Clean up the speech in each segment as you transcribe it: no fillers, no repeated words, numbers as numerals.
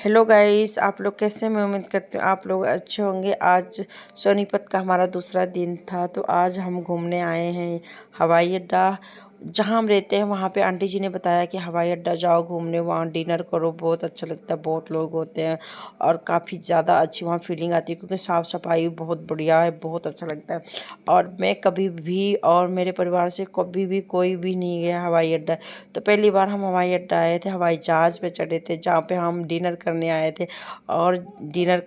Hello guys, आप लोग कैसे हैं? मैं उम्मीद करती हूँ आप लोग अच्छे होंगे। आज सोनीपत का हमारा दूसरा दिन था, तो आज हम घूमने आए हैं हवाई अड्डा। जहाँ हम रहते हैं वहाँ पे आंटी जी ने बताया कि हवाई अड्डा जाओ घूमने, वहाँ डिनर करो, बहुत अच्छा लगता है, बहुत लोग होते हैं और काफ़ी ज़्यादा अच्छी वहाँ फीलिंग आती है क्योंकि साफ़ सफाई बहुत बढ़िया है, बहुत अच्छा लगता है। और मैं कभी भी और मेरे परिवार से कभी भी कोई भी नहीं गया हवाई अड्डा। तो पहली बार हम हवाई अड्डा आए थे, हवाई जहाज़ पे चढ़े थे जहाँ पे हम डिनर करने आए थे। और डिनर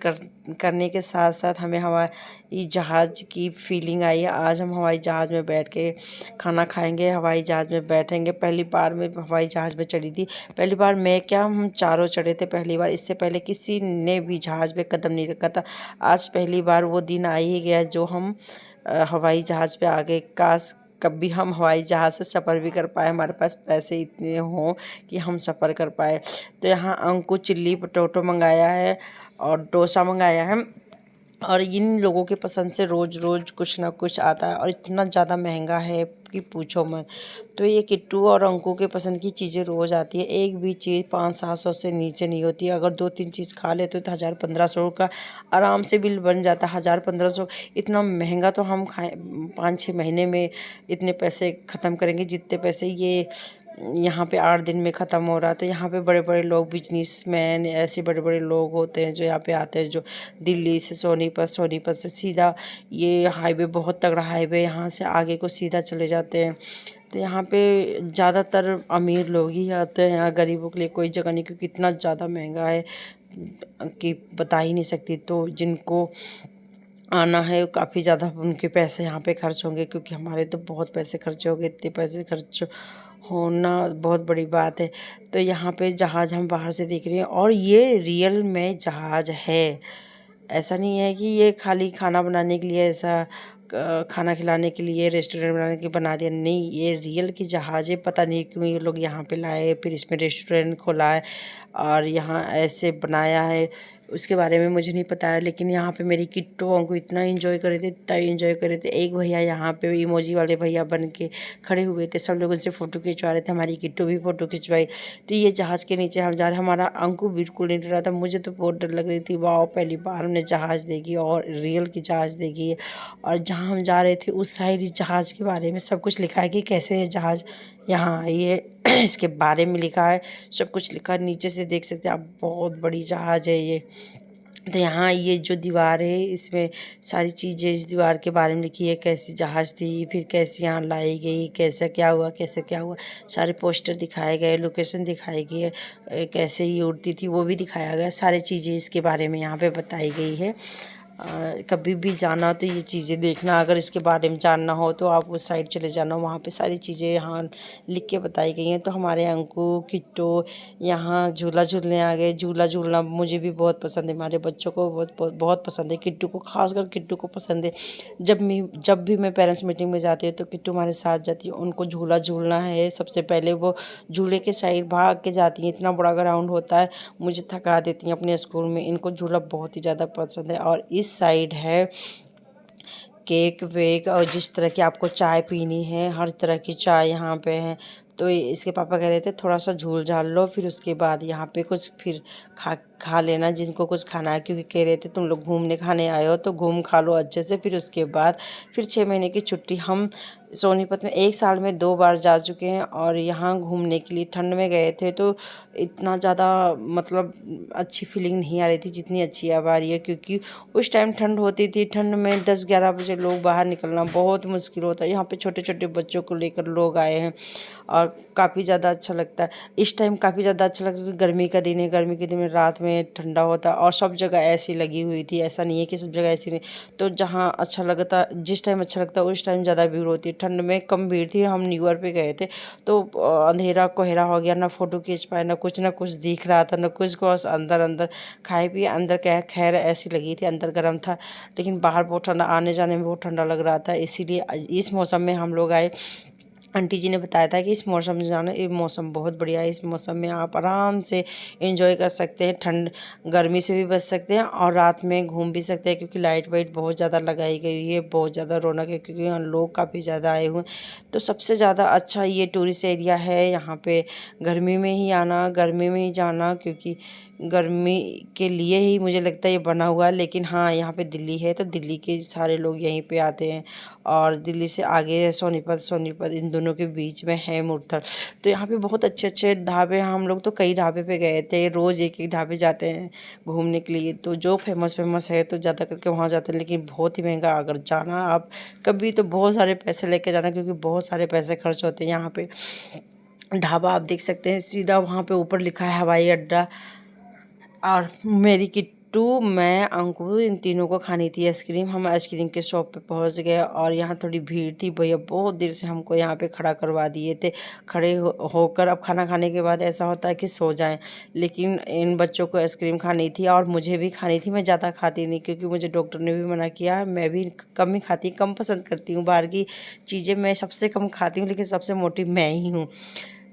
करने के साथ साथ हमें हवाई जहाज़ की फीलिंग आई है। आज हम हवाई जहाज़ में बैठ के खाना खाएंगे, हवाई जहाज़ में बैठेंगे। पहली बार मैं हवाई जहाज़ में चढ़ी थी, पहली बार मैं क्या हम चारों चढ़े थे पहली बार। इससे पहले किसी ने भी जहाज़ पे कदम नहीं रखा था। आज पहली बार वो दिन आ ही गया जो हम हवाई जहाज़ पे आ गए। काश कभी हम हवाई जहाज़ से सफ़र भी कर पाए, हमारे पास पैसे इतने हों कि हम सफ़र कर पाए। तो यहाँ अंकु चिल्ली पोटैटो मंगाया है और डोसा मंगाया है। और इन लोगों के पसंद से रोज़ रोज़ कुछ ना कुछ आता है और इतना ज़्यादा महंगा है कि पूछो मत। तो ये किट्टू और अंकु के पसंद की चीज़ें रोज़ आती है। एक भी चीज़ 500-700 से नीचे नहीं होती है। अगर 2-3 चीज़ खा लेते तो 1000-1500 का आराम से बिल बन जाता है। 1000-1500 इतना महंगा तो हम खाएं 5-6 महीने में इतने पैसे ख़त्म करेंगे जितने पैसे ये यहाँ पे 8 दिन में ख़त्म हो रहा। तो यहाँ पे बड़े बड़े लोग, बिजनेसमैन, ऐसे बड़े बड़े लोग होते हैं जो यहाँ पे आते हैं, जो दिल्ली से सोनीपत, सोनीपत से सीधा ये हाईवे, बहुत तगड़ा हाईवे, यहाँ से आगे को सीधा चले जाते हैं। तो यहाँ पे ज़्यादातर अमीर लोग ही आते हैं, यहाँ गरीबों के लिए कोई जगह नहीं क्योंकि इतना ज़्यादा महंगा है कि बता ही नहीं सकती। तो जिनको आना है काफ़ी ज़्यादा उनके पैसे यहाँ पे खर्च होंगे क्योंकि हमारे तो बहुत पैसे खर्च हो गए। इतने पैसे खर्च होना बहुत बड़ी बात है। तो यहाँ पे जहाज़ हम बाहर से देख रहे हैं और ये रियल में जहाज़ है। ऐसा नहीं है कि ये खाली खाना बनाने के लिए, ऐसा खाना खिलाने के लिए, रेस्टोरेंट बनाने के लिए बना दिया, नहीं, ये रियल की जहाज़ है। पता नहीं क्यों ये लोग यहाँ पे लाए, फिर इसमें रेस्टोरेंट खोला है और यहाँ ऐसे बनाया है, उसके बारे में मुझे नहीं पता है। लेकिन यहाँ पे मेरी किट्टू को इतना एंजॉय करे थे, इतना एंजॉय करे थे। एक भैया यहाँ पे इमोजी वाले भैया बन के खड़े हुए थे, सब लोग उनसे फ़ोटो खिंचवा रहे थे, हमारी किट्टू भी फ़ोटो खिंचवाई। तो ये जहाज़ के नीचे हम जा रहे, हमारा अंकु बिल्कुल नहीं डर रहा था, मुझे तो बहुत डर लग रही थी। वाह, पहली बार हमने जहाज़ देखी और रियल की जहाज़ देखी है। और जहाँ हम जा रहे थे उस साइड इस जहाज़ के बारे में सब कुछ लिखा है कि कैसे ये जहाज़ यहाँ आई है इसके बारे में लिखा है, सब कुछ लिखा है। नीचे से देख सकते हैं आप, बहुत बड़ी जहाज़ है ये। तो यहाँ ये जो दीवार है इसमें सारी चीज़ें इस दीवार के बारे में लिखी है, कैसी जहाज़ थी, फिर कैसे यहाँ लाई गई, कैसा क्या हुआ, कैसे क्या हुआ, सारे पोस्टर दिखाए गए, लोकेशन दिखाई गई है, कैसे ये उड़ती थी वो भी दिखाया गया। सारी चीज़ें इसके बारे में यहाँ पे बताई गई है। कभी भी जाना हो तो ये चीज़ें देखना, अगर इसके बारे में जानना हो तो आप उस साइड चले जाना, वहाँ पे सारी चीज़ें यहाँ लिख के बताई गई हैं। तो हमारे अंकु किट्टू यहाँ झूला झूलने आ गए। झूला झूलना मुझे भी बहुत पसंद है, हमारे बच्चों को बहुत बहुत बहुत पसंद है, किट्टू को, खासकर किट्टू को पसंद है। जब भी मैं पेरेंट्स मीटिंग में जाती हूँ तो किट्टू हमारे साथ जाती है। उनको झूला झूलना है, सबसे पहले वो झूले के साइड भाग के जाती हैं, इतना बड़ा ग्राउंड होता है, मुझे थका देती हैं अपने स्कूल में। इनको झूला बहुत ही ज़्यादा पसंद है। और इस साइड है केक वेक, और जिस तरह की आपको चाय पीनी है हर तरह की चाय यहाँ पे है। तो इसके पापा कह रहे थे थोड़ा सा झूल झाल लो, फिर उसके बाद यहाँ पे कुछ फिर खा लेना जिनको कुछ खाना है, क्योंकि कह रहे थे तुम लोग घूमने खाने आए हो तो घूम खा लो अच्छे से। फिर उसके बाद फिर 6 महीने की छुट्टी हम सोनीपत में 1 साल में 2 बार जा चुके हैं। और यहाँ घूमने के लिए ठंड में गए थे तो इतना ज़्यादा मतलब अच्छी फीलिंग नहीं आ रही थी जितनी अच्छी अब आ रही है, क्योंकि उस टाइम ठंड होती थी। ठंड में 10-11 बजे लोग बाहर निकलना बहुत मुश्किल होता है। यहाँ पे छोटे छोटे बच्चों को लेकर लोग आए हैं और काफ़ी ज़्यादा अच्छा लगता है। इस टाइम काफ़ी ज़्यादा अच्छा लगा क्योंकि गर्मी का दिन है, गर्मी के दिन में रात में ठंडा होता है और सब जगह ऐसी लगी हुई थी, ऐसा नहीं है कि सब जगह ऐसी नहीं। तो जहाँ अच्छा लगता, जिस टाइम अच्छा लगता है उस टाइम ज़्यादा भीड़ होती है। ठंड में कम भीड़ थी। हम न्यू ईयर पे गए थे तो अंधेरा कोहरा हो गया, ना फ़ोटो खींच पाए, ना कुछ दिख रहा था, ना कुछ को अंदर अंदर खाए पिए। अंदर क्या खैर ऐसी लगी थी, अंदर गर्म था लेकिन बाहर बहुत ठंडा, आने जाने में बहुत ठंडा लग रहा था। इसीलिए इस मौसम में हम लोग आए आंटी जी ने बताया था कि इस मौसम में जाना, ये मौसम बहुत बढ़िया है, इस मौसम में आप आराम से एंजॉय कर सकते हैं, ठंड गर्मी से भी बच सकते हैं और रात में घूम भी सकते हैं, क्योंकि लाइट वाइट बहुत ज़्यादा लगाई गई है, बहुत ज़्यादा रौनक है, क्योंकि यहाँ लोग काफ़ी ज़्यादा आए हुए हैं। तो सबसे ज़्यादा अच्छा ये टूरिस्ट एरिया है, यहाँ पे गर्मी में ही आना, गर्मी में ही जाना, क्योंकि गर्मी के लिए ही मुझे लगता है ये बना हुआ है। लेकिन हाँ, यहाँ पे दिल्ली है तो दिल्ली के सारे लोग यहीं पे आते हैं, और दिल्ली से आगे है सोनीपत, सोनीपत इन दोनों के बीच में है मुरथल। तो यहाँ पे बहुत अच्छे अच्छे ढाबे, हम लोग तो कई ढाबे पे गए थे, रोज़ एक एक ढाबे जाते हैं घूमने के लिए। तो जो फेमस फेमस है तो ज़्यादा करके वहाँ जाते हैं, लेकिन बहुत ही महंगा। अगर जाना आप कभी तो बहुत सारे पैसे लेके जाना, क्योंकि बहुत सारे पैसे खर्च होते हैं। यहाँ पे ढाबा आप देख सकते हैं, सीधा वहाँ पे ऊपर लिखा है हवाई अड्डा। और मेरी किट्टू, मैं, अंकु, इन तीनों को खानी थी आइसक्रीम। हम आइसक्रीम के शॉप पे पहुंच गए और यहाँ थोड़ी भीड़ थी, भैया बहुत देर से हमको यहाँ पे खड़ा करवा दिए थे। खड़े होकर अब खाना खाने के बाद ऐसा होता है कि सो जाएं, लेकिन इन बच्चों को आइसक्रीम खानी थी और मुझे भी खानी थी। मैं ज़्यादा खाती नहीं, क्योंकि मुझे डॉक्टर ने भी मना किया है, मैं भी कम ही खाती, कम पसंद करती हूँ बाहर की चीज़ें, मैं सबसे कम खाती हूँ, लेकिन सबसे मोटी मैं ही हूँ।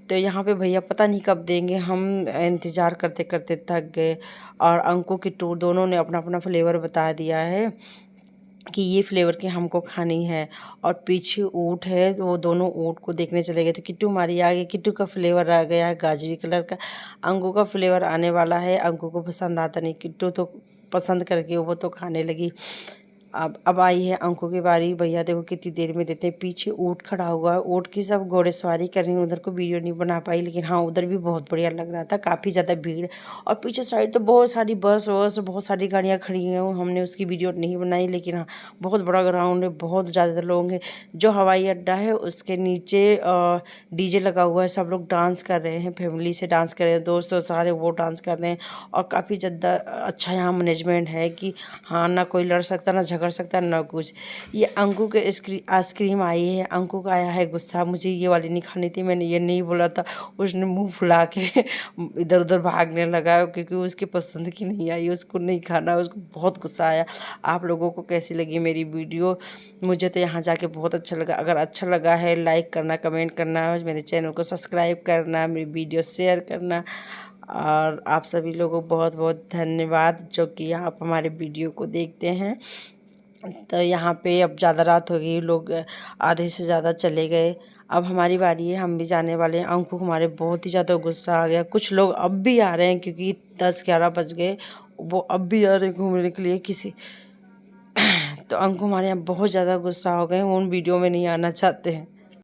तो यहाँ पे भैया पता नहीं कब देंगे, हम इंतज़ार करते करते थक गए। और अंकु किट्टू दोनों ने अपना अपना फ्लेवर बता दिया है कि ये फ्लेवर की हमको खानी है। और पीछे ऊँट है, तो वो दोनों ऊँट को देखने चले गए। तो किट्टू हमारी आ गई, किट्टू का फ्लेवर आ गया है गाजरी कलर का, अंकु का फ्लेवर आने वाला है। अंकु को पसंद आता नहीं, किट्टू तो पसंद करके वो तो खाने लगी। अब आई है अंकु की बारी। भैया देखो कितनी देर में देते हैं। पीछे ऊँट खड़ा हुआ है, ऊँट की सब घोड़ेसवारी कर रही हूँ, उधर को वीडियो नहीं बना पाई, लेकिन हाँ उधर भी बहुत बढ़िया लग रहा था, काफ़ी ज़्यादा भीड़। और पीछे साइड तो बहुत सारी बस वस, बहुत सारी गाड़ियाँ खड़ी हैं, हमने उसकी वीडियो नहीं बनाई। लेकिन हाँ, बहुत बड़ा ग्राउंड है, बहुत ज़्यादा लोग हैं। जो हवाई अड्डा है उसके नीचे डीजे लगा हुआ है, सब लोग डांस कर रहे हैं, फैमिली से डांस कर रहे हैं, दोस्त सारे वो डांस कर रहे हैं। और काफ़ी ज़्यादा अच्छा यहाँ मैनेजमेंट है कि हाँ, ना कोई लड़ सकता, ना झगड़ सकता, ना कुछ। ये अंकु के आइसक्रीम आई है, अंकु का आया है गुस्सा, मुझे ये वाली नहीं खानी थी, मैंने ये नहीं बोला था। उसने मुंह फुला के इधर उधर भागने लगा, क्योंकि उसकी पसंद की नहीं आई, उसको नहीं खाना, उसको बहुत गुस्सा आया। आप लोगों को कैसी लगी मेरी वीडियो? मुझे तो यहाँ जाके बहुत अच्छा लगा। अगर अच्छा लगा है लाइक करना, कमेंट करना, मेरे चैनल को सब्सक्राइब करना, मेरी वीडियो शेयर करना। और आप सभी लोगों को बहुत बहुत धन्यवाद, जो कि आप हमारे वीडियो को देखते हैं। तो यहाँ पे अब ज़्यादा रात हो गई, लोग आधे से ज़्यादा चले गए, अब हमारी बारी है, हम भी जाने वाले हैं। अंकु हमारे बहुत ही ज़्यादा गुस्सा आ गया। कुछ लोग अब भी आ रहे हैं, क्योंकि 10-11 बज गए, वो अब भी आ रहे हैं घूमने के लिए किसी तो अंकु हमारे यहाँ बहुत ज़्यादा गुस्सा हो गए, वो उन वीडियो में नहीं आना चाहते हैं।